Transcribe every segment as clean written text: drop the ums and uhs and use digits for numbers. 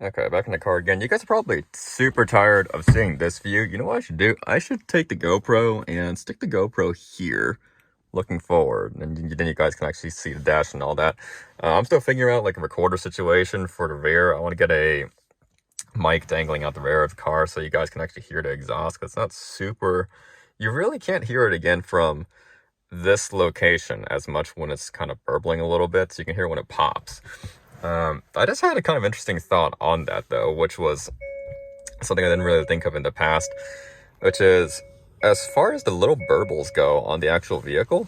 Okay, back in the car again. You guys are probably super tired of seeing this view. You know what I should do? I should take the GoPro and stick the GoPro here, looking forward, and then you guys can actually see the dash and all that. I'm still figuring out like a recorder situation for the rear. I want to get a mic dangling out the rear of the car so you guys can actually hear the exhaust, because it's not super... You really can't hear it again from this location as much when it's kind of burbling a little bit, so you can hear when it pops. I just had a kind of interesting thought on that, though, which was something I didn't really think of in the past, which is, as far as the little burbles go on the actual vehicle,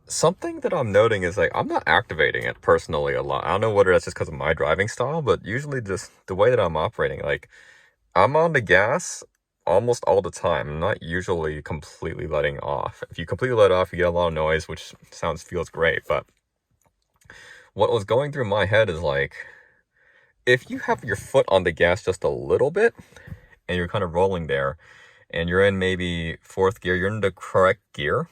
something that I'm noting is, like, I'm not activating it personally a lot. I don't know whether that's just because of my driving style, but usually just the way that I'm operating, like, I'm on the gas almost all the time. I'm not usually completely letting off. If you completely let off, you get a lot of noise, which feels great, but what was going through my head is, like, if you have your foot on the gas just a little bit and you're kind of rolling there and you're in maybe fourth gear, you're in the correct gear.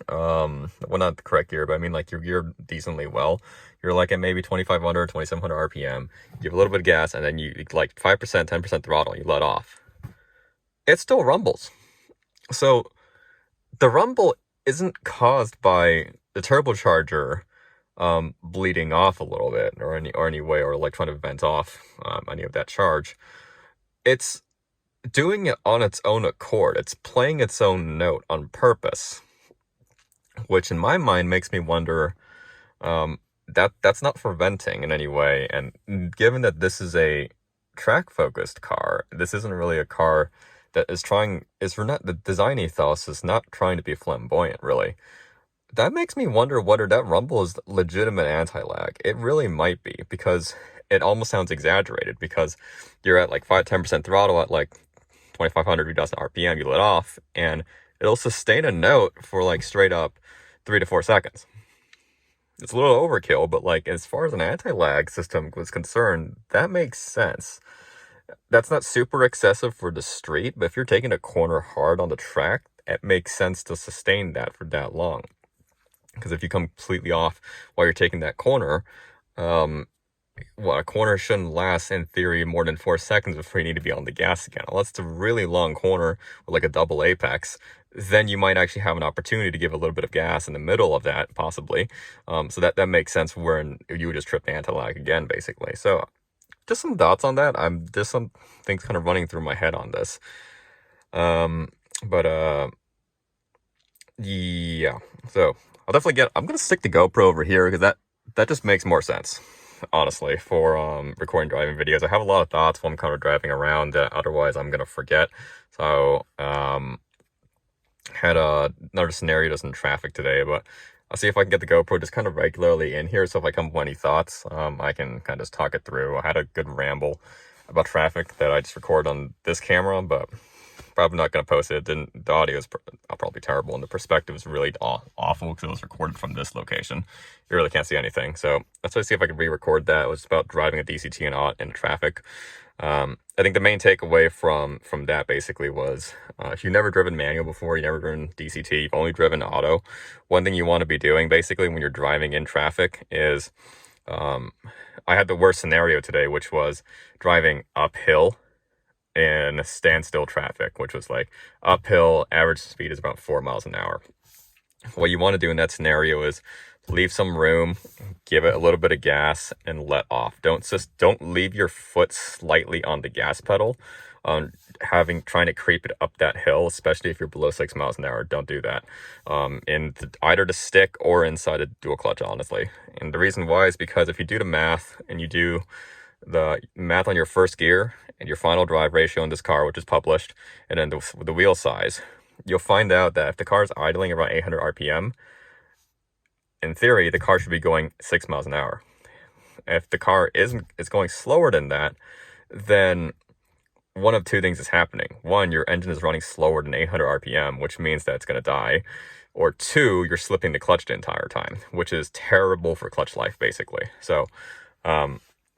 Well, not the correct gear, but I mean, like, you're geared decently well. You're like at maybe 2500, 2700 RPM. You give a little bit of gas and then you like 5%, 10% throttle, you let off. It still rumbles. So the rumble isn't caused by the turbocharger bleeding off a little bit or any way, or like trying to vent off any of that charge. It's doing it on its own accord. It's playing its own note on purpose, which in my mind makes me wonder that's not for venting in any way. And given that this is a track focused car, this isn't really a car that the design ethos is not trying to be flamboyant, really. That makes me wonder whether that rumble is legitimate anti-lag. It really might be, because it almost sounds exaggerated, because you're at like 5-10% throttle at like 2500, 3000 RPM, you let off, and it'll sustain a note for like straight up 3 to 4 seconds. It's a little overkill, but like, as far as an anti-lag system was concerned, that makes sense. That's not super excessive for the street, but if you're taking a corner hard on the track, it makes sense to sustain that for that long. Because if you come completely off while you're taking that corner, a corner shouldn't last, in theory, more than 4 seconds before you need to be on the gas again. Unless it's a really long corner with like a double apex, then you might actually have an opportunity to give a little bit of gas in the middle of that, possibly. So that makes sense, where you would just trip the anti-lag again, basically. So just some thoughts on that. There's some things kind of running through my head on this. Yeah. So I'm gonna stick the GoPro over here, because that just makes more sense, honestly, for recording driving videos. I have a lot of thoughts while I'm kind of driving around that otherwise I'm gonna forget. So had another scenario just in traffic today, but I'll see if I can get the GoPro just kind of regularly in here, so if I come up with any thoughts, I can kind of just talk it through. I had a good ramble about traffic that I just recorded on this camera, but probably not going to post it. The audio is probably terrible, and the perspective is really awful because it was recorded from this location. You really can't see anything. So let's see if I can re-record that. It was about driving a DCT in traffic. I think the main takeaway from that basically was, if you've never driven manual before, you've never driven DCT, you've only driven auto, one thing you want to be doing basically when you're driving in traffic is, I had the worst scenario today, which was driving uphill in standstill traffic, which was like uphill, average speed is about 4 miles an hour. What you want to do in that scenario is leave some room, give it a little bit of gas, and let off. Don't leave your foot slightly on the gas pedal, trying to creep it up that hill, especially if you're below 6 miles an hour. Don't do that. Either the stick or inside a dual clutch, honestly. And the reason why is because if you do the math, and you do the math on your first gear and your final drive ratio in this car, which is published, and then the wheel size, you'll find out that if the car is idling around 800 RPM, in theory, the car should be going 6 miles an hour. If the car is going slower than that, then one of two things is happening. One, your engine is running slower than 800 RPM, which means that it's going to die. Or two, you're slipping the clutch the entire time, which is terrible for clutch life, basically. So,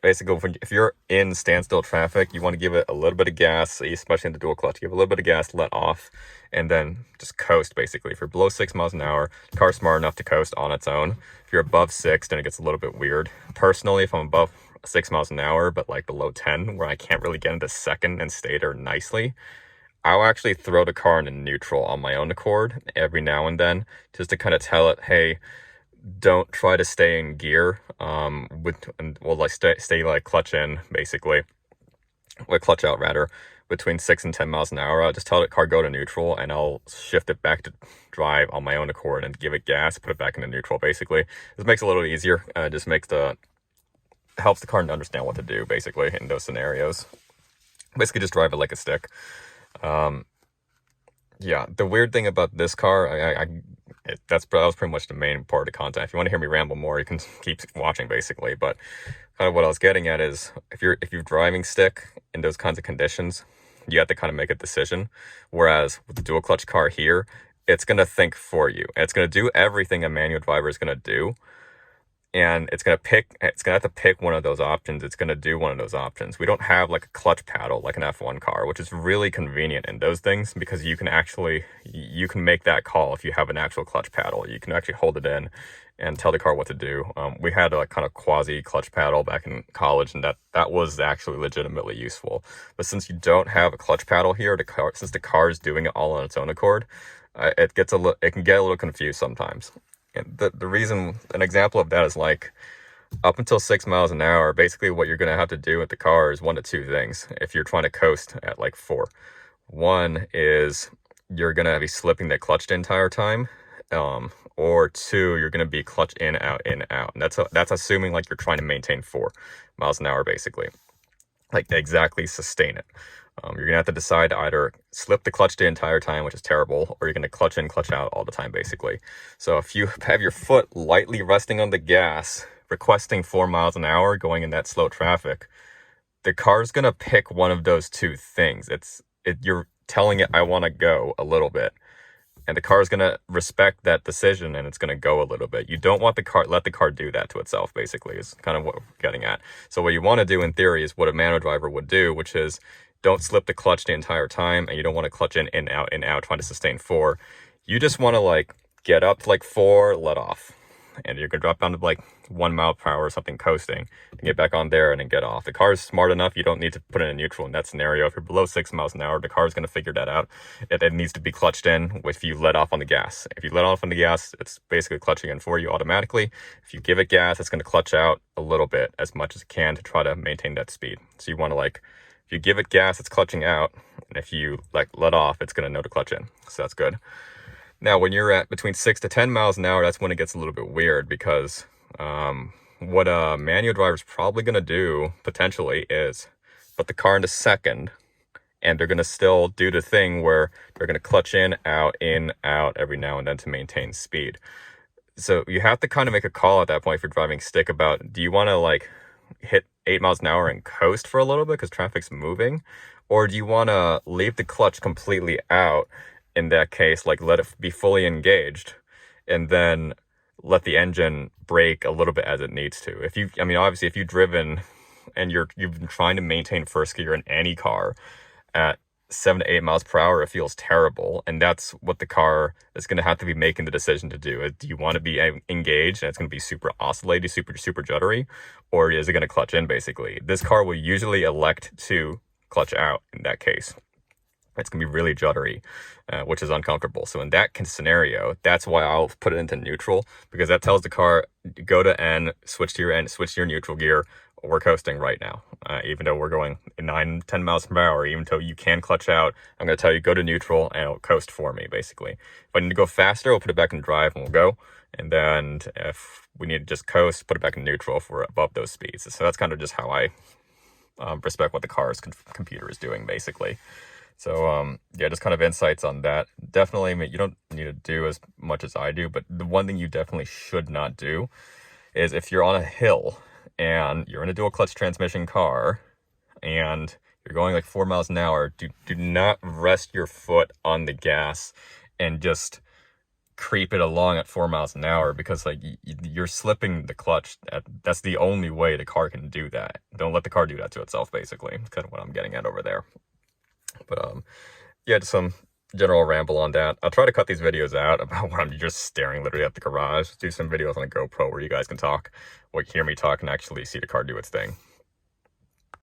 basically, if you're in standstill traffic, you want to give it a little bit of gas, especially in the dual clutch. Give a little bit of gas, let off, and then just coast, basically. If you're below 6 miles an hour, the car's smart enough to coast on its own. If you're above 6, then it gets a little bit weird. Personally, if I'm above 6 miles an hour, but like below 10, where I can't really get into second and stay there nicely, I'll actually throw the car into neutral on my own accord every now and then, just to kind of tell it, hey, don't try to stay in gear, like stay like clutch in, basically, like clutch out rather, between 6 and 10 miles an hour. I'll just tell the car go to neutral, and I'll shift it back to drive on my own accord and give it gas, put it back into neutral, basically. This makes it a little easier. Just helps the car to understand what to do, basically, in those scenarios. Basically, just drive it like a stick. Yeah, the weird thing about this car, that was pretty much the main part of the content. If you want to hear me ramble more, you can keep watching, basically. But kind of what I was getting at is, if you're driving stick in those kinds of conditions, you have to kind of make a decision. Whereas with the dual clutch car here, it's going to think for you. And it's going to do everything a manual driver is going to do. And it's going to have to pick one of those options. It's going to do one of those options. We don't have like a clutch paddle like an F1 car, which is really convenient in those things, because you can make that call if you have an actual clutch paddle. You can actually hold it in and tell the car what to do. We had a kind of quasi clutch paddle back in college, and that was actually legitimately useful. But since you don't have a clutch paddle here, since the car is doing it all on its own accord, it can get a little confused sometimes. And the reason, an example of that is like, up until 6 miles an hour, basically what you're going to have to do with the car is one of two things. If you're trying to coast at like 4, one is you're going to be slipping the clutch the entire time, or 2, you're going to be clutch in, out, in, out. And that's assuming like you're trying to maintain 4 miles an hour, basically, like exactly sustain it. You're going to have to decide to either slip the clutch the entire time, which is terrible, or you're going to clutch in, clutch out all the time, basically. So if you have your foot lightly resting on the gas, requesting 4 miles an hour, going in that slow traffic, the car's going to pick one of those two things. You're telling it, I want to go a little bit. And the car is going to respect that decision, and it's going to go a little bit. You don't want let the car do that to itself, basically, is kind of what we're getting at. So what you want to do in theory is what a manual driver would do, which is, don't slip the clutch the entire time, and you don't want to clutch in, out, trying to sustain 4. You just want to like get up to like 4, let off. And you're going to drop down to like 1 mile per hour or something, coasting, and get back on there and then get off. The car is smart enough, you don't need to put it in neutral in that scenario. If you're below 6 miles an hour, the car is going to figure that out. It needs to be clutched in if you let off on the gas. If you let off on the gas, it's basically clutching in for you automatically. If you give it gas, it's going to clutch out a little bit, as much as it can, to try to maintain that speed. So you want to like, if you give it gas, it's clutching out. And if you like let off, it's going to know to clutch in. So that's good. Now, when you're at between 6 to 10 miles an hour, that's when it gets a little bit weird, because what a manual driver is probably going to do, potentially, is put the car into second, and they're going to still do the thing where they're going to clutch in, out, every now and then to maintain speed. So you have to kind of make a call at that point if you're driving stick about, do you want to like hit 8 miles an hour and coast for a little bit because traffic's moving? Or do you want to leave the clutch completely out, in that case, like let it be fully engaged, and then let the engine brake a little bit as it needs to? Obviously, if you've driven and you've been trying to maintain first gear in any car at 7 to 8 miles per hour, it feels terrible. And that's what the car is going to have to be making the decision to do. Do you want to be engaged and it's going to be super oscillating, super juddery, or is it going to clutch in, basically? This car will usually elect to clutch out in that case. It's going to be really juddery, which is uncomfortable. So in that scenario, that's why I'll put it into neutral, because that tells the car, go to N, switch to your N, switch to your neutral gear. We're coasting right now. Even though we're going 9, 10 miles per hour, even though you can clutch out, I'm going to tell you, go to neutral, and it'll coast for me, basically. If I need to go faster, we'll put it back in drive and we'll go. And then if we need to just coast, put it back in neutral if we're above those speeds. So that's kind of just how I respect what the car's computer is doing, basically. So, yeah, just kind of insights on that. Definitely, you don't need to do as much as I do, but the one thing you definitely should not do is, if you're on a hill and you're in a dual clutch transmission car and you're going like 4 miles an hour, do not rest your foot on the gas and just creep it along at 4 miles an hour, because like you're slipping the clutch. That's the only way the car can do that. Don't let the car do that to itself, basically. That's kind of what I'm getting at over there. But yeah, just some general ramble on that. I'll try to cut these videos out about where I'm just staring literally at the garage. Do some videos on a GoPro where you guys can talk, or hear me talk and actually see the car do its thing.